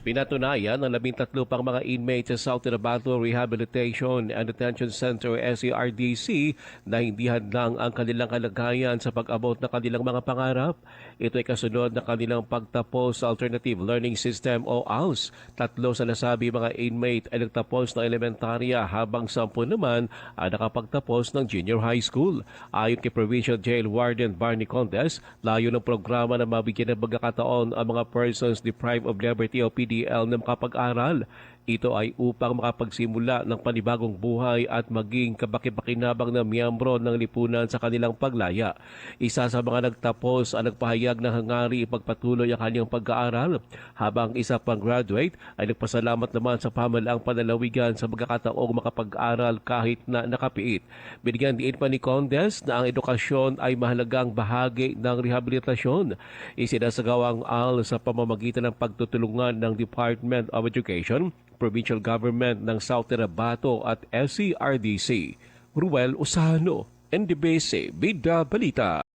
Pinatunayan ng 13 pang mga inmates sa South Cotabato Rehabilitation and Detention Center SCRDC na hindi hadlang ang kanilang kalagayan sa pag-abot ng kanilang mga pangarap. Ito ay kasunod ng kanilang pagtapos sa Alternative Learning System o ALS. 3 sa nasabi mga inmate ay nagtapos ng elementarya habang 10 naman ay nakapagtapos ng junior high school. Ayon kay Provincial Jail Warden Barney Condes, layo ng programa na mabigyan ng pagkakataon ang mga persons deprived of liberty o PDL na makapag-aral. Ito ay upang makapagsimula ng panibagong buhay at maging kapakipakinabang na miyembro ng lipunan sa kanilang paglaya. Isa sa mga nagtapos ang nagpahayag ng hangarin ipagpatuloy ang kanyang pag-aaral, habang isa pang graduate ay nagpasalamat naman sa pamalaang panlalawigan sa pagkakataong makapag-aral kahit na nakapiit. Binigyan din pa ni Condes na ang edukasyon ay mahalagang bahagi ng rehabilitasyon. Isinasagawa ang AL sa pamamagitan ng pagtutulungan ng Department of Education, Provincial Government ng South Cotabato at SCRDC. Ruel Usano, NDBC, Bida Balita.